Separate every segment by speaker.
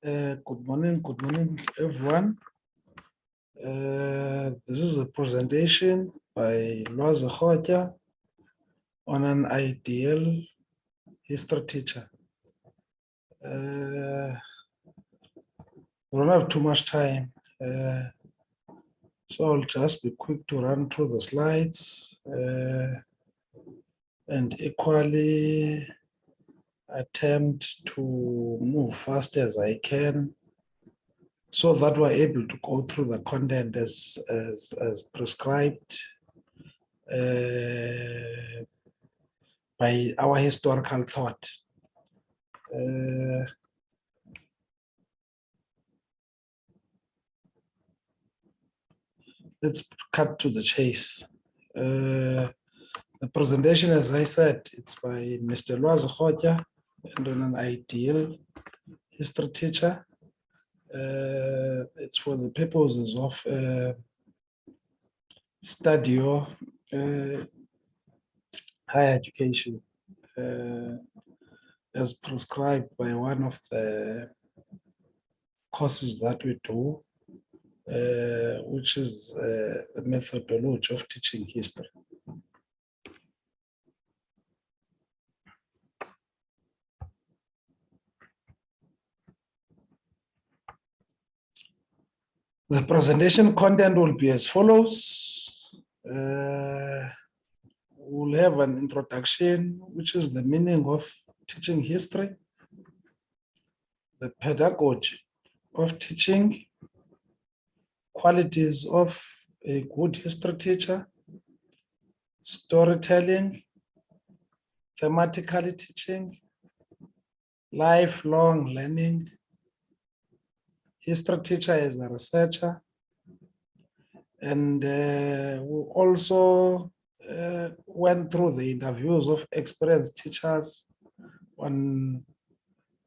Speaker 1: Good morning, everyone. This is a presentation by Lwazi Rotya on an ideal history teacher. We don't have too much time, so I'll just be quick to run through the slides and equally attempt to move fast as I can, so that we're able to go through the content as prescribed by our historical thought. Let's cut to the chase. The presentation, as I said, it's by Mr. Lwazi Rotya and on an ideal history teacher. It's for the purposes of stadio, higher education, as prescribed by one of the courses that we do, which is the methodology of teaching history. The presentation content will be as follows. We'll have an introduction, which is the meaning of teaching history, the pedagogy of teaching, qualities of a good history teacher, storytelling, thematically teaching, lifelong learning, history teacher as a researcher, and we also went through the interviews of experienced teachers in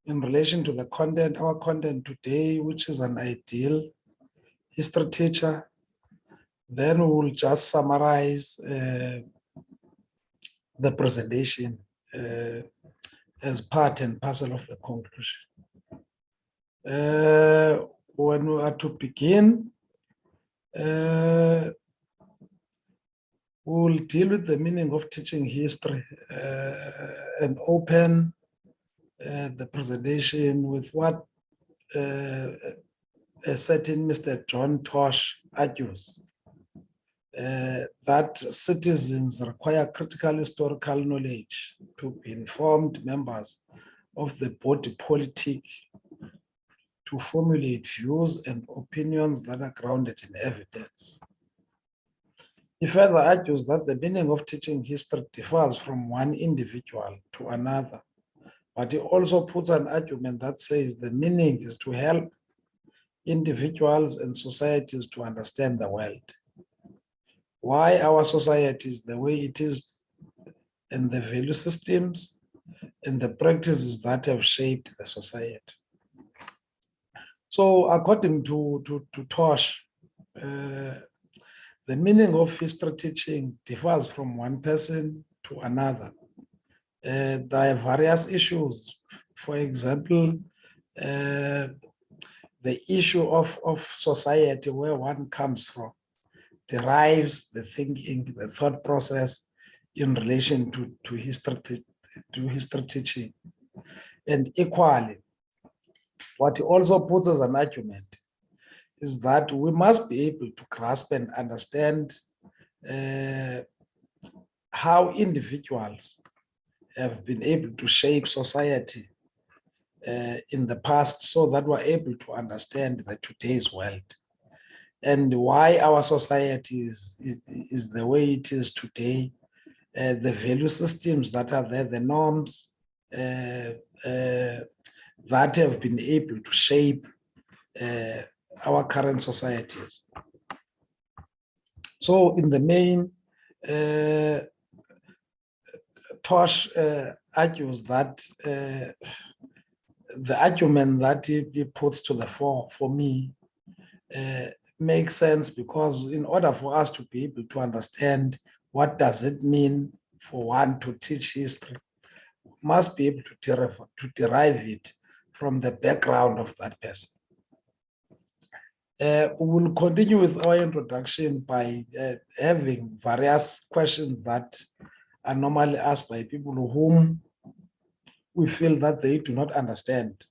Speaker 1: relation to the content, our content today, which is an ideal history teacher. Then we will just summarize the presentation as part and parcel of the conclusion. When we are to begin, we will deal with the meaning of teaching history and open the presentation with what a certain Mr. John Tosh argues, that citizens require critical historical knowledge to be informed members of the body politic, to formulate views and opinions that are grounded in evidence. He further argues that the meaning of teaching history differs from one individual to another, but he also puts an argument that says the meaning is to help individuals and societies to understand the world, why our society is the way it is, and the value systems and the practices that have shaped the society. So according to Tosh, the meaning of history teaching differs from one person to another. There are various issues. For example, the issue of society, where one comes from, derives the thinking, the thought process in relation to history teaching. And equally, what he also puts as an argument is that we must be able to grasp and understand how individuals have been able to shape society in the past, so that we're able to understand the today's world and why our society is the way it is today, the value systems that are there, the norms that have been able to shape our current societies. So in the main, Tosh argues that the argument that he puts to the fore for me makes sense, because in order for us to be able to understand what does it mean for one to teach history, we must be able to derive it from the background of that person. We will continue with our introduction by having various questions that are normally asked by people whom we feel that they do not understand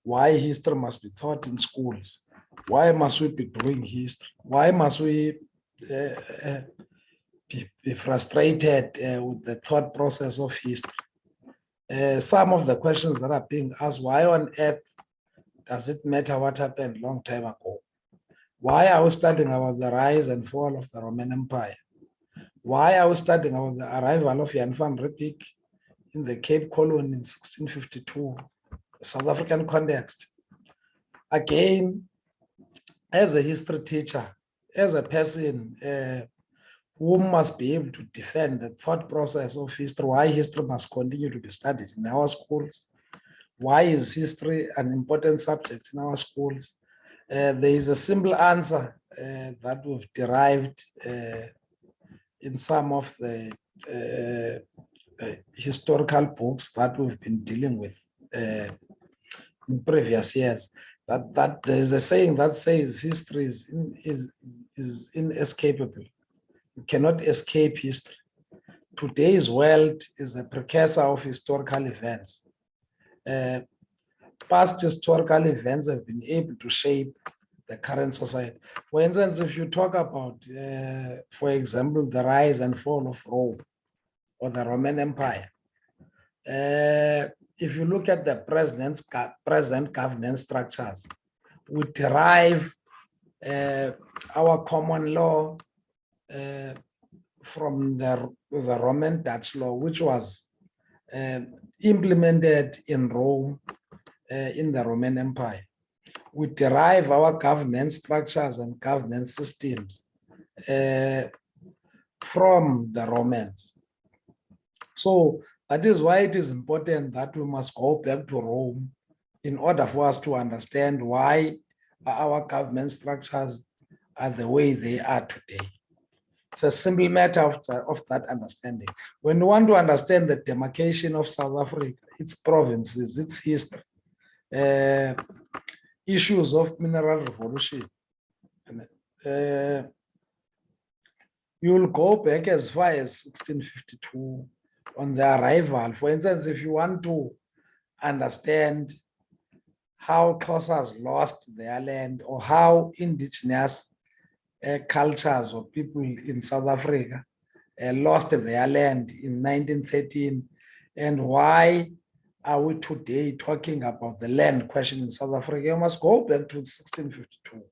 Speaker 1: why history must be taught in schools. Why must we be doing history? Why must we be frustrated with the thought process of history? Some of the questions that are being asked: why on earth does it matter what happened a long time ago? Why are we studying about the rise and fall of the Roman Empire? Why are we studying about the arrival of Jan van Riebeeck in the Cape Colony in 1652, South African context? Again, as a history teacher, as a person who must be able to defend the thought process of history, why history must continue to be studied in our schools, why is history an important subject in our schools? There is a simple answer that we've derived in some of the historical books that we've been dealing with in previous years. That there is a saying that says history is inescapable. You cannot escape history. Today's world is a precursor of historical events. Past historical events have been able to shape the current society. For instance, if you talk about, for example, the rise and fall of Rome or the Roman Empire, if you look at the present governance structures, we derive our common law from the Roman Dutch law, which was implemented in Rome in the Roman Empire. We derive our governance structures and governance systems from the Romans. So that is why it is important that we must go back to Rome in order for us to understand why our government structures are the way they are today. It's a simple matter of that understanding. When you want to understand the demarcation of South Africa, its provinces, its history, issues of mineral revolution, you'll go back as far as 1652 on the arrival. For instance, if you want to understand how Xhosas lost their land or how indigenous cultures or people in South Africa lost their land in 1913, and why are we today talking about the land question in South Africa? You must go back to 1652.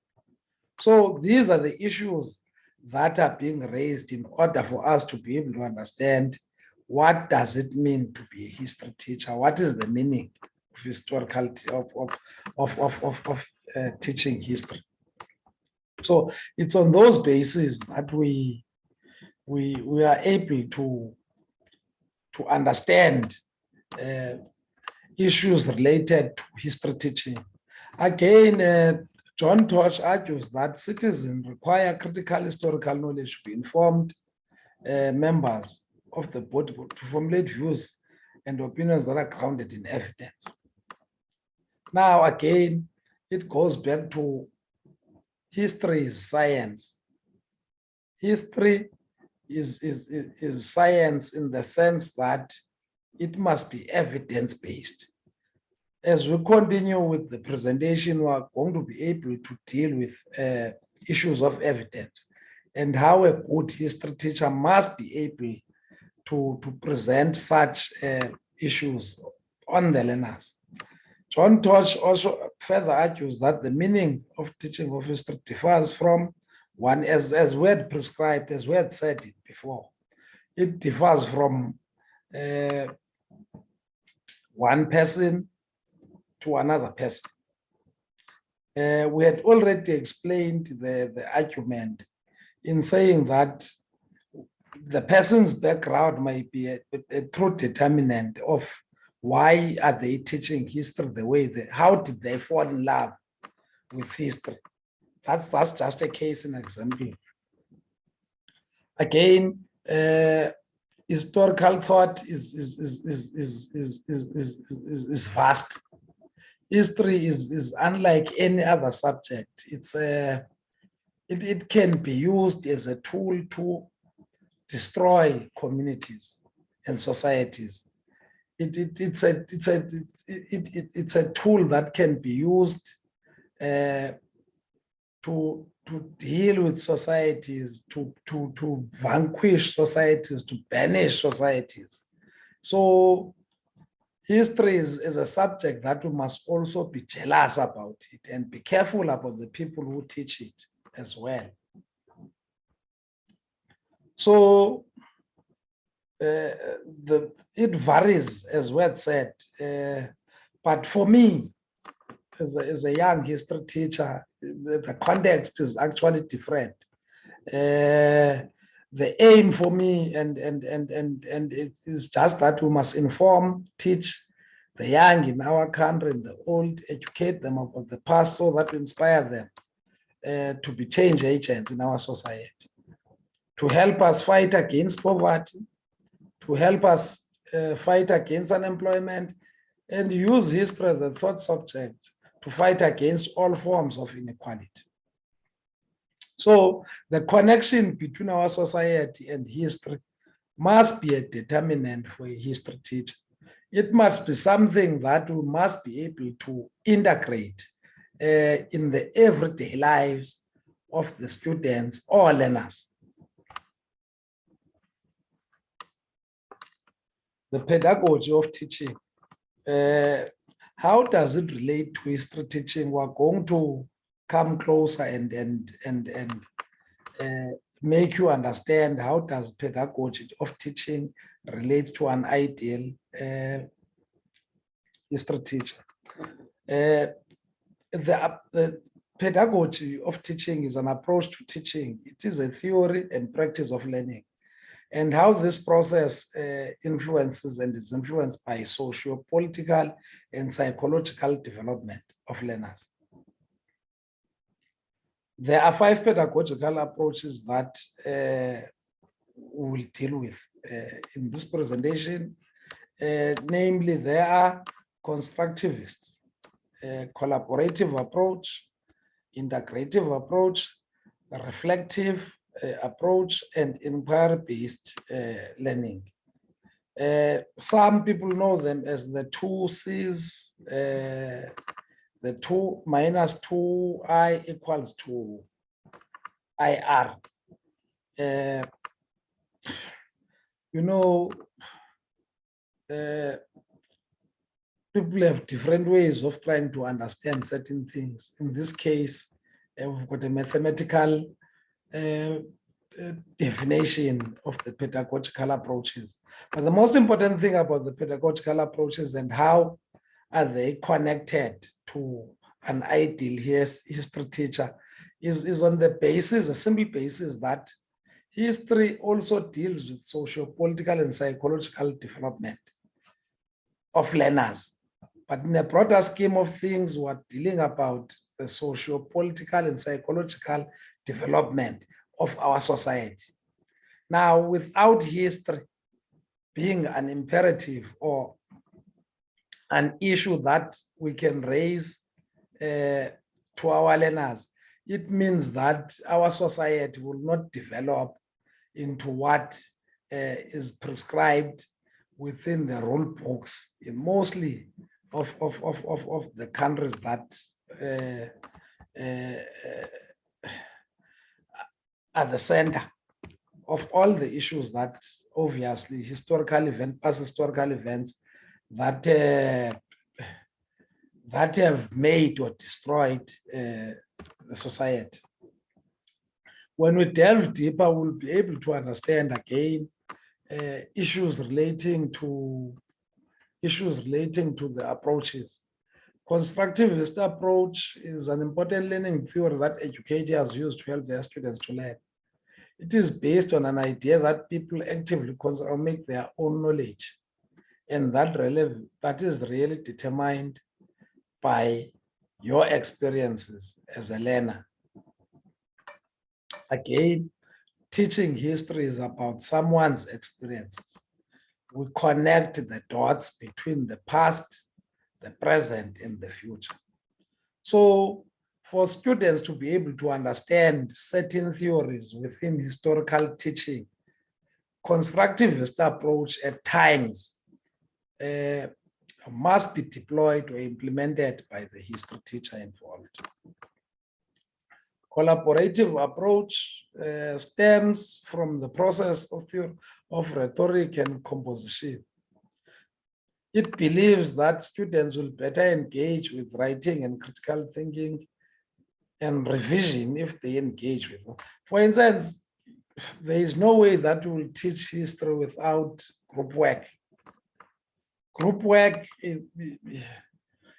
Speaker 1: So these are the issues that are being raised in order for us to be able to understand what does it mean to be a history teacher? What is the meaning of historical of teaching history? So it's on those bases that we are able to understand issues related to history teaching. Again, John Tosh argues that citizens require critical historical knowledge to be informed members of the body to formulate views and opinions that are grounded in evidence. Now, again, it goes back to history is science. History is science in the sense that it must be evidence-based. As we continue with the presentation, we are going to be able to deal with issues of evidence and how a good history teacher must be able to present such issues on the learners. John Tosh also further argues that the meaning of teaching of history differs from one, as we had prescribed, as we had said it before. It differs from one person to another person. We had already explained the argument in saying that the person's background might be a true determinant of why are they teaching history the way how did they fall in love with history. That's just a case in example. Again, historical thought is vast. History is unlike any other subject. It can be used as a tool to destroy communities and societies. It's a tool that can be used to deal with societies, to vanquish societies, to banish societies. So history is a subject that we must also be jealous about it and be careful about the people who teach it as well. So it varies, as Word said, but for me, as a young history teacher, the context is actually different. The aim for me, and it is just that we must inform, teach the young in our country and the old, educate them about the past so that we inspire them to be change agents in our society, to help us fight against poverty, to help us fight against unemployment, and use history as a thought subject to fight against all forms of inequality. So the connection between our society and history must be a determinant for a history teacher. It must be something that we must be able to integrate in the everyday lives of the students or learners. The pedagogy of teaching. How does it relate to history teaching? We're going to come closer and make you understand how does pedagogy of teaching relates to an ideal history teacher. The pedagogy of teaching is an approach to teaching. It is a theory and practice of learning, and how this process influences and is influenced by socio-political and psychological development of learners. There are 5 pedagogical approaches that we will deal with in this presentation. Namely, there are constructivist, collaborative approach, integrative approach, reflective approach, and inquiry-based learning. Some people know them as the 2 C's, the 2 minus 2I equals to IR. People have different ways of trying to understand certain things. In this case, we've got a mathematical definition of the pedagogical approaches. But the most important thing about the pedagogical approaches and how are they connected to an ideal history teacher is on the basis, a simple basis, that history also deals with socio-political and psychological development of learners. But in a broader scheme of things, we're dealing about the socio-political and psychological development of our society. Now, without history being an imperative or an issue that we can raise to our learners, it means that our society will not develop into what is prescribed within the rule books in mostly of the countries that are the center of all the issues that obviously past historical events that have made or destroyed the society. When we delve deeper, we'll be able to understand again issues relating to the approaches. Constructivist approach is an important learning theory that educators use to help their students to learn. It is based on an idea that people actively make their own knowledge, and that is really determined by your experiences as a learner. Again, teaching history is about someone's experiences. We connect the dots between the past, the present, and the future. So for students to be able to understand certain theories within historical teaching, constructivist approach at times must be deployed or implemented by the history teacher involved. Collaborative approach stems from the process of rhetoric and composition. It believes that students will better engage with writing and critical thinking and revision if they engage with them. For instance, there is no way that we will teach history without group work. Group work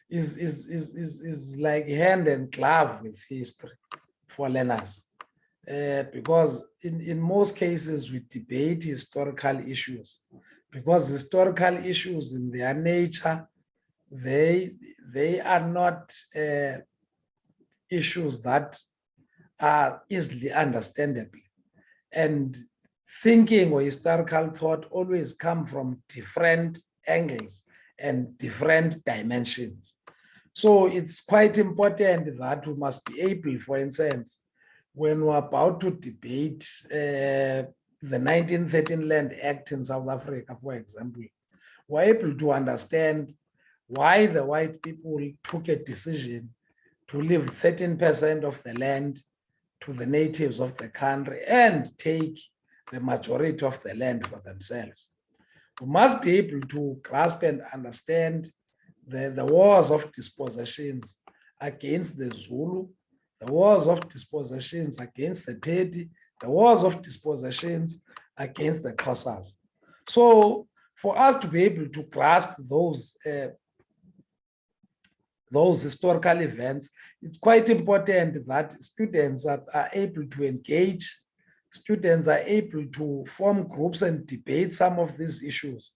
Speaker 1: is like hand and glove with history for learners. Because in most cases we debate historical issues, because historical issues in their nature, they are not issues that are easily understandable, and thinking or historical thought always come from different angles and different dimensions. So it's quite important that we must be able, for instance, when we're about to debate the 1913 Land Act in South Africa, for example, we're able to understand why the white people took a decision to leave 13% of the land to the natives of the country and take the majority of the land for themselves. We must be able to grasp and understand the wars of dispossessions against the Zulu, the wars of dispossessions against the Pedi, the wars of dispossessions against the Xhosas. So for us to be able to grasp those historical events, it's quite important that students are able to engage, students are able to form groups and debate some of these issues.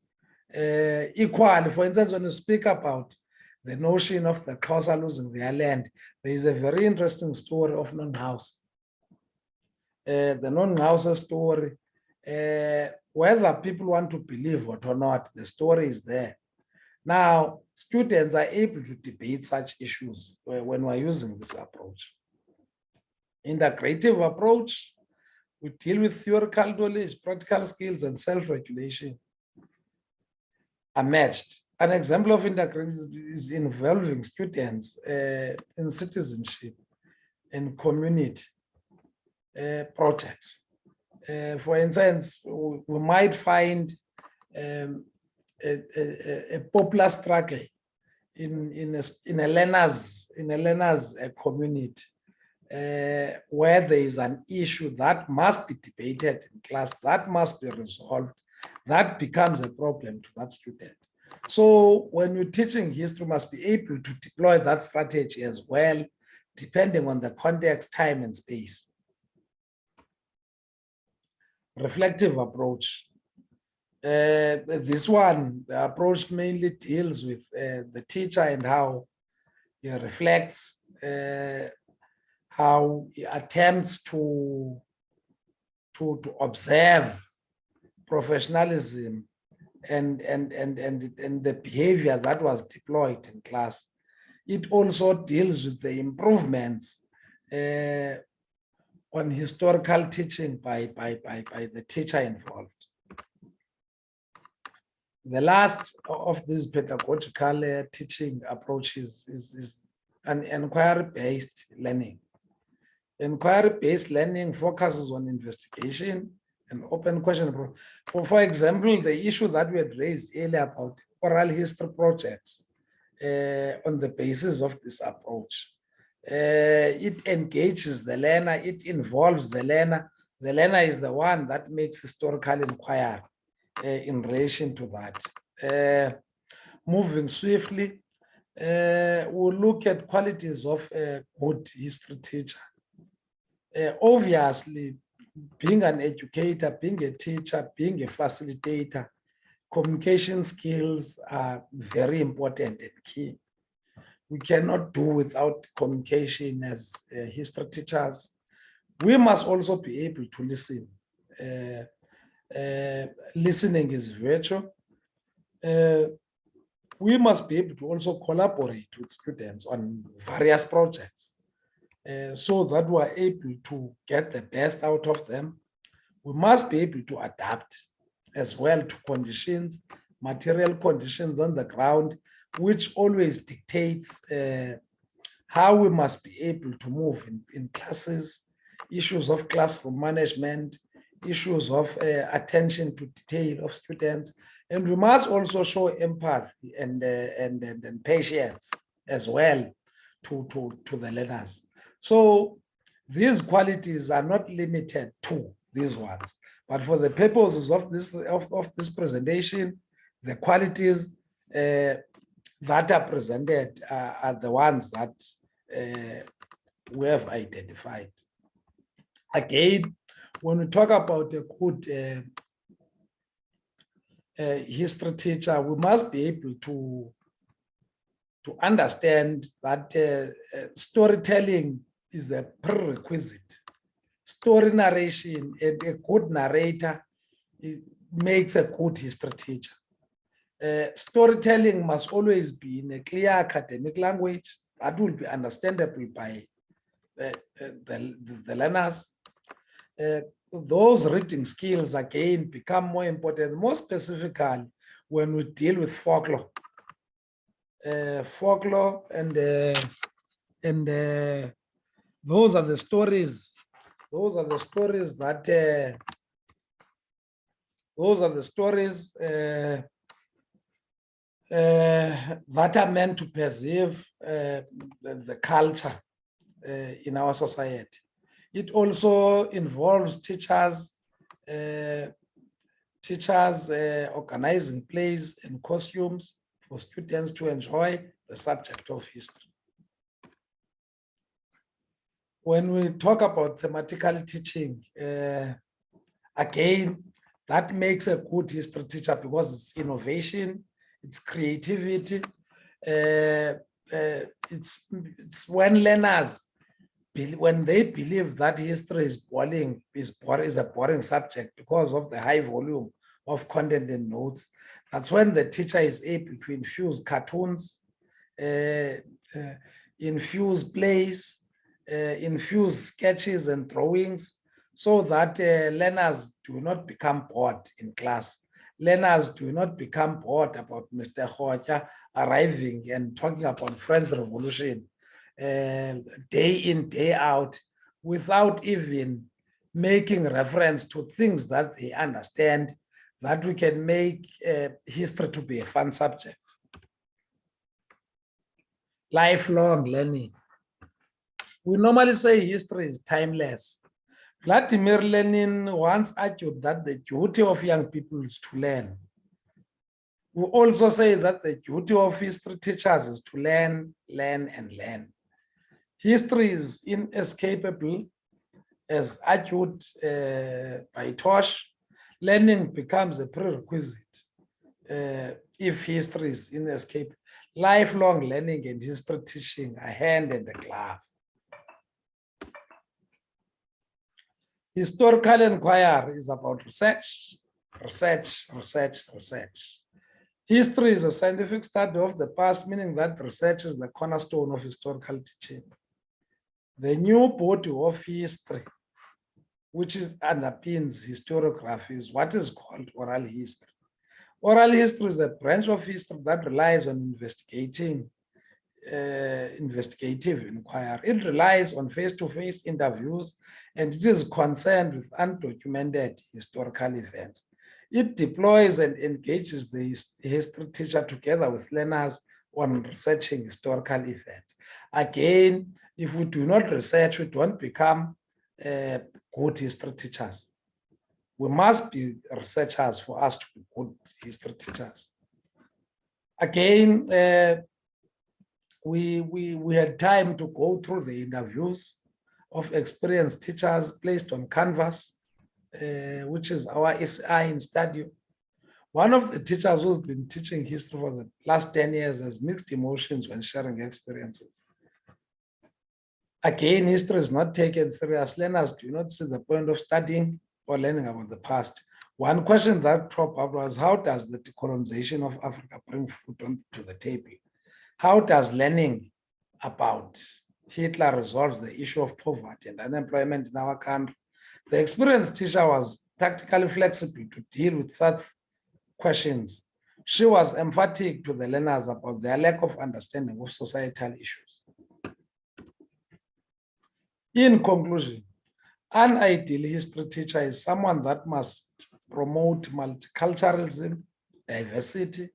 Speaker 1: Equally, for instance, when you speak about the notion of the Xhosa losing their land, there is a very interesting story of Non-House. The Non-House story, whether people want to believe it or not, the story is there. Now, students are able to debate such issues when we're using this approach. Integrative approach, we deal with theoretical knowledge, practical skills, and self-regulation are matched. An example of integrative is involving students in citizenship and community projects. For instance, we might find a popular struggle in a learners community where there is an issue that must be debated in class, that must be resolved, that becomes a problem to that student. So when you're teaching history, you must be able to deploy that strategy as well, depending on the context, time, and space. Reflective approach. This one, the approach mainly deals with the teacher and how he reflects, how he attempts to observe professionalism and the behavior that was deployed in class. It also deals with the improvements on historical teaching by the teacher involved. The last of these pedagogical teaching approaches is an inquiry-based learning. Inquiry-based learning focuses on investigation and open question. For example, the issue that we had raised earlier about oral history projects on the basis of this approach. It engages the learner, it involves the learner. The learner is the one that makes historical inquiry in relation to that. Moving swiftly, we'll look at qualities of a good history teacher. Obviously, being an educator, being a teacher, being a facilitator, communication skills are very important and key. We cannot do without communication as history teachers. We must also be able to listen. Listening is virtue. We must be able to also collaborate with students on various projects so that we are able to get the best out of them. We must be able to adapt as well to conditions, material conditions on the ground, which always dictates how we must be able to move in classes, issues of classroom management, issues of attention to detail of students. And we must also show empathy and patience as well to the learners. So these qualities are not limited to these ones, but for the purposes of this presentation, the qualities that are presented are the ones that we have identified. Again, when we talk about a good history teacher, we must be able to understand that storytelling is a prerequisite. Story narration, a good narrator, it makes a good history teacher. Storytelling must always be in a clear academic language that will be understandable by the learners. Those reading skills again become more important, more specifically when we deal with folklore. Folklore and those are the stories. Those are the stories that that are meant to preserve the culture in our society. It also involves teachers organizing plays and costumes for students to enjoy the subject of history. When we talk about thematical teaching, again, that makes a good history teacher because it's innovation, it's creativity. It's when learners, when they believe that history is a boring subject because of the high volume of content and notes, that's when the teacher is able to infuse cartoons, infuse plays, infuse sketches and drawings, so that learners do not become bored in class. Learners do not become bored about Mr. Rotya arriving and talking about French Revolution day in, day out, without even making reference to things that they understand, that we can make history to be a fun subject. Lifelong learning. We normally say history is timeless. Vladimir Lenin once argued that the duty of young people is to learn. We also say that the duty of history teachers is to learn, learn, and learn. History is inescapable, as argued by Tosh. Learning becomes a prerequisite if history is inescapable. Lifelong learning and history teaching are hand in the glove. Historical inquiry is about research, research, research, research. History is a scientific study of the past, meaning that research is the cornerstone of historical teaching. The new body of history, which underpins historiography, is what is called oral history. Oral history is a branch of history that relies on investigative inquiry. It relies on face-to-face interviews, and it is concerned with undocumented historical events. It deploys and engages the history teacher together with learners on researching historical events. Again, if we do not research, we don't become good history teachers. We must be researchers for us to be good history teachers. Again, we had time to go through the interviews of experienced teachers placed on Canvas, which is our SI in Stadio. One of the teachers who's been teaching history for the last 10 years has mixed emotions when sharing experiences. Again, history is not taken serious. Learners do not see the point of studying or learning about the past. One question that cropped up was, how does the decolonization of Africa bring food to the table? How does learning about Hitler resolves the issue of poverty and unemployment in our country? The experienced teacher was tactically flexible to deal with such questions. She was emphatic to the learners about their lack of understanding of societal issues. In conclusion, an ideal history teacher is someone that must promote multiculturalism, diversity,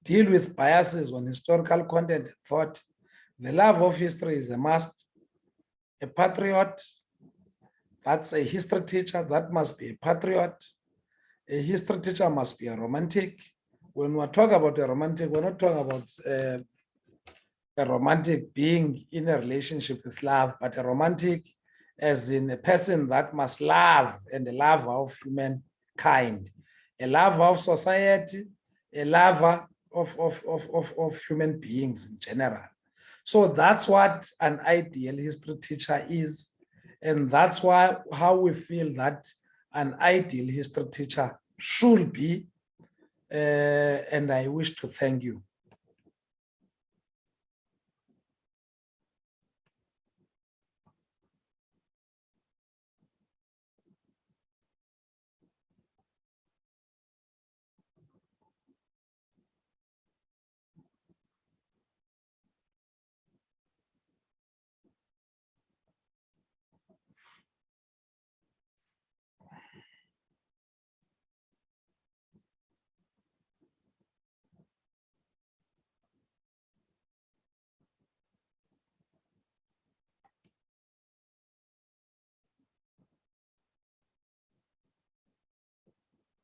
Speaker 1: deal with biases on historical content and thought. The love of history is a must. A patriot, that's a history teacher, that must be a patriot. A history teacher must be a romantic. When we talk about a romantic, we're not talking about a romantic being in a relationship with love, but a romantic as in a person that must love and a lover of humankind, a lover of society, a lover of human beings in general. So that's what an ideal history teacher is. And that's why how we feel that an ideal history teacher should be. And I wish to thank you.